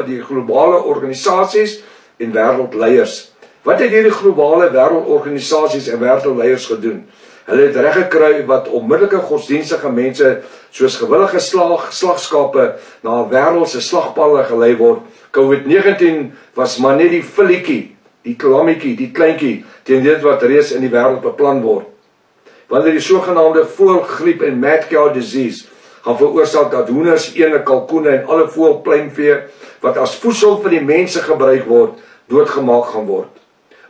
die globale organisasies en wêreldleiers. Wat het hierdie globale wêreldorganisasies en wêreldleiers gedoen? Hulle het reg gekry wat onmiddellike godsdienstige mense soos gewillige slagskape na 'n wêreldse slagpalle gelei word. COVID-19 was maar net die filletjie, die klammetjie, die kleintjie teen dit wat reeds in die wêreld beplan word. Wanneer die sogenaamde voëlgriep en mad cow disease gaan veroorsaak dat hoenders, ene, kalkoene en alle voëlpluimvee wat as voedsel vir die mense gebruik word, doodgemaak gaan word.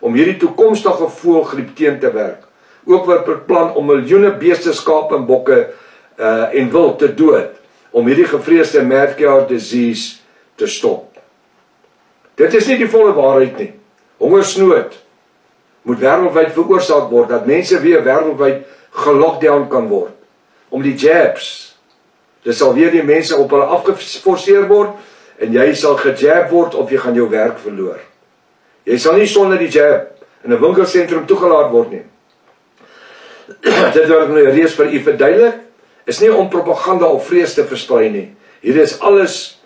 Om hierdie toekomstige voëlgriep teen te werk. Ook word beplan om miljoene beeste, skape en bokke en wild te dood, om hierdie gevreesde mad cow disease te stop. Dit is nie die volle waarheid nie. Hongersnood moet wêreldwyd veroorsaak word, dat mense weer wêreldwyd gelockdown kan word. Om die jabs, dit sal weer die mense op hulle afgeforceer word, en jy sal gejab word of jy gaan jou werk verloor. Jy sal nie sonder die jab in 'n winkelsentrum toegelaat word nie. Dit wil ek nou reeds vir u verduidelik, is nie om propaganda of vrees te versprei nie. Hier is alles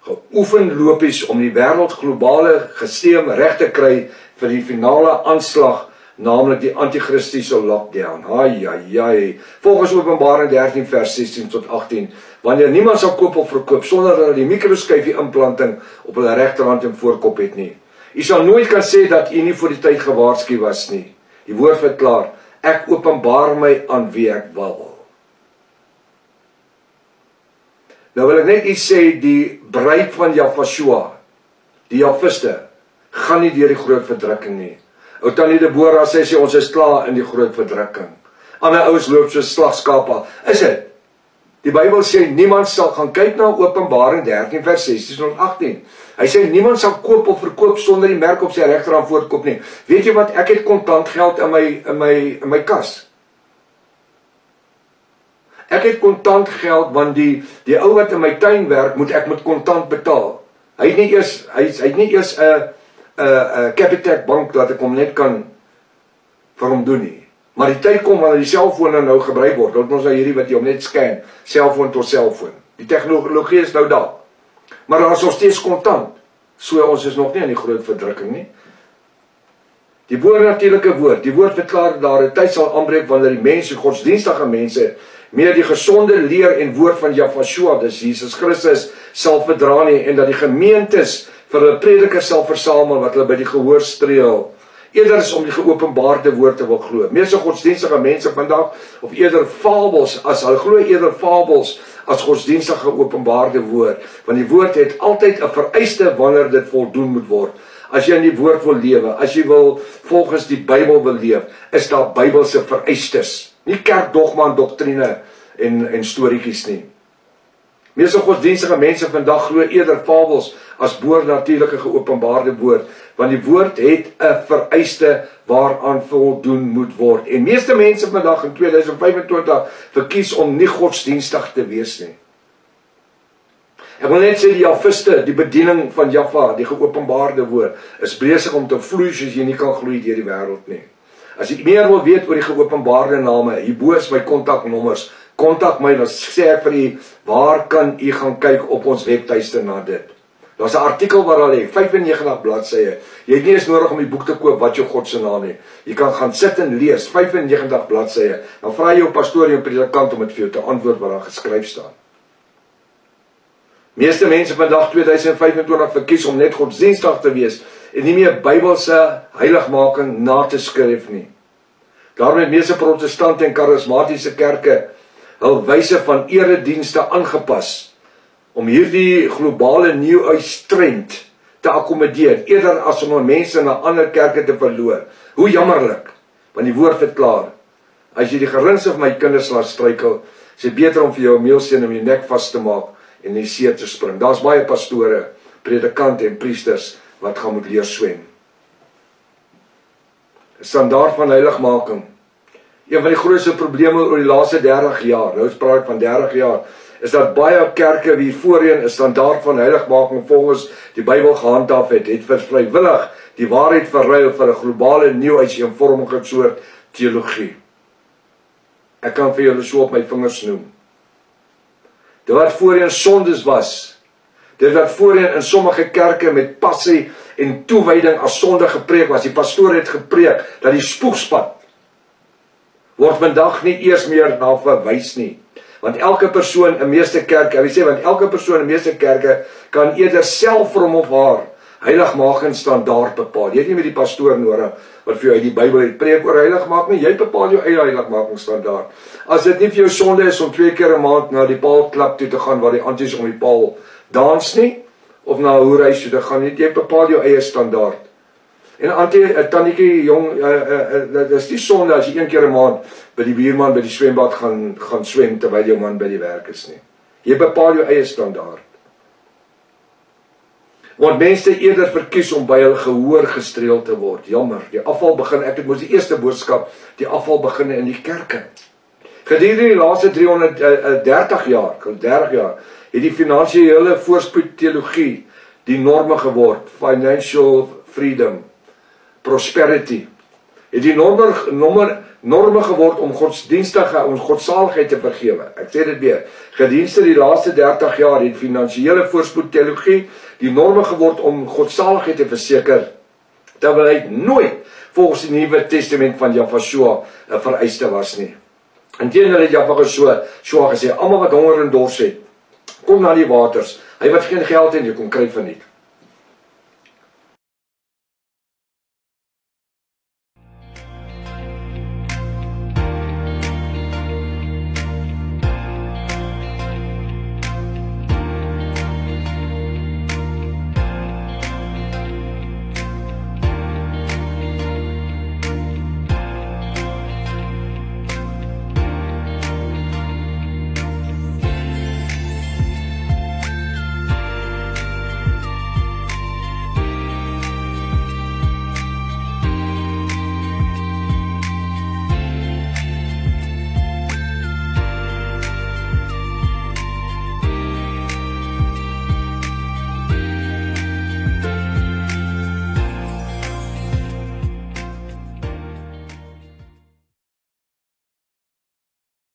geoefen lopies om die wêreld globale gesteem reg te kry vir die finale aanslag, naamlik die antichristiese lockdown. Volgens Openbaring 13 vers 16 tot 18, wanneer niemand sal koop of verkoop sonder dat hulle die mikroskyfie implanting op hulle regterhand en voorkop het nie. U sal nooit kan sê dat u nie voor die tyd gewaarsku was nie. Die woord verklaar, ek openbaar my aan wie ek wil. Nou wil ek net iets sê, die bruid van Jafashua, die Jafiste, gaan nie deur die groot verdrukking nie. Ou Tannie Deborah sê ons is klaar in die groot verdrukking. Ander ouens loop so slagskape. Is dit? Die Bybel sê niemand sal gaan kyk na Openbaring 13 vers 16 tot 18. Hy sê niemand sal koop of verkoop sonder die merk op sy regterhand voorkop nie. Weet jy wat? Ek het kontant geld in my kas. Ek het kontant geld want die ou wat in my tuin werk, moet ek met kontant betaal. Hy het nie eers 'n Capitec bank dat ek hom net kan vir hom doen nie. Maar die tyd kom wanneer die selfone nou gebruik word. Dit ons nou hierdie wat jy hom net scan, selfoon tot selfoon. Die tegnologie is nou daar. Maar daar is nog steeds kontant. So ons is nog nie in die groot verdrukking nie. Die boonatuurlike woord, die woord verklaar daar 'n tyd sal aanbreek wanneer die mense, godsdienstige mense, meer die gesonde leer en woord van Jafashua, dis Jesus Christus, sal verdra nie, en dat die gemeentes vir hulle predikers sal versamel wat hulle by die gehoor streel. Eerder is om die geopenbaarde woord te wil glo. Meeste godsdienstige mense vandag, of eerder fabels, as hulle glo eerder fabels as godsdienstige geopenbaarde woord, want die woord het altyd 'n vereiste wanneer dit voldoen moet word. As jy in die woord wil lewe, as jy wil volgens die Bybel wil leef, is daar Bybelse vereistes. Nie kerkdogma en doktrine en storieetjies nie. Meeste godsdienstige mense vandag glo eerder fabels as boonatuurlike geopenbaarde woord, want die woord het 'n vereiste waaraan voldoen moet word. En meeste mense vandag in 2025 verkies om nie godsdienstig te wees nie. Ek wil net sê die Jafiste, die bediening van Jaffa, die geopenbaarde woord, is besig om te vloei soos jy nie kan gloei deur die wêreld nie. As jy meer wil weet oor die geopenbaarde name, hierbo is my kontaknommers. Kontak my, dan sê ek vir u, waar kan u gaan kyk op ons webtuiste na dit? Daar's 'n artikel waar hulle 95 bladsye. Jy het nie eens nodig om die boek te koop wat jou God se naam het. Jy kan gaan sit en lees 95 bladsye. Dan vra jy jou pastoor en predikant om dit vir jou te antwoord wat daar geskryf staan. Meeste mense vandag 2025 verkies om net godsdienstig te wees en nie meer Bybelse heiligmaking na te skryf nie. Daarom het meeste protestante en karismatiese kerke hul wyse van eredienste aangepas om hierdie globale New Age trend te akkommodeer, eerder as om mense na ander kerke te verloor. Hoe jammerlik, want die woord verklaar, as jy die geringste van my kinders laat struikel, is dit beter om vir jou 'n meelsteen om jou nek vas te maak en in die see te spring. Daar's baie pastore, predikante en priesters wat gaan moet leer swem. 'n Standaard van heiligmaking. Een van die grootste probleme oor die laaste 30 jaar, nou praat ek van 30 jaar, is dat baie kerke wie voorheen 'n standaard van heiligmaking volgens die Bybel gehandhaaf het vrywillig die waarheid verruil vir 'n globale New Age eenvormige soort teologie. Ek kan vir julle so op my vingers noem. Dit wat voorheen sondes was, Dit wat voorheen in sommige kerke met passie en toewyding as sonde gepreek was. Die pastoor het gepreek dat die spoegspad word vandag nie eers meer na verwys nie. Want elke persoon in meeste kerke, hy sê, want elke persoon in meeste kerke kan eerder self vir hom of haar heiligmaking standaard bepaal. Jy het nie met die pastoor nodig wat vir jou uit die Bybel het preek oor heiligmaking, jy bepaal jou eie heiligmaking standaard. As dit nie vir jou sonde is om 2 keer 'n maand na die paalklap toe te gaan waar die anties om die paal dans nie, of na 'n hoerhuis toe te gaan nie, jy bepaal jou eie standaard. En tannetjie jong, dit is nie sonde as jy 1 keer 'n maand by die buurman by die swembad gaan swem terwyl jou man by die werk is nie. Jy bepaal jou eie standaard. Want mense eerder verkies om by hulle gehoor gestreel te word. Jammer, die afval begin, ek het mos die eerste boodskap, die afval begin in die kerke. Gedurende die laaste 30 jaar, het die finansiële voorspoed teologie die norme geword, financial freedom, prosperity, het die norme geword om godsaligheid te vergewe. Ek sê dit weer, gedurende die laaste 30 jaar het finansiële voorspoed teologie die norme geword om godsaligheid te verseker, terwyl hy nooit volgens die Nuwe Testament van Jahweh 'n vereiste was nie. Inteendeel het Jahweh gesê, almal wat honger en dors het, kom na die waters. Hy wat geen geld het, jy kom kry van nie.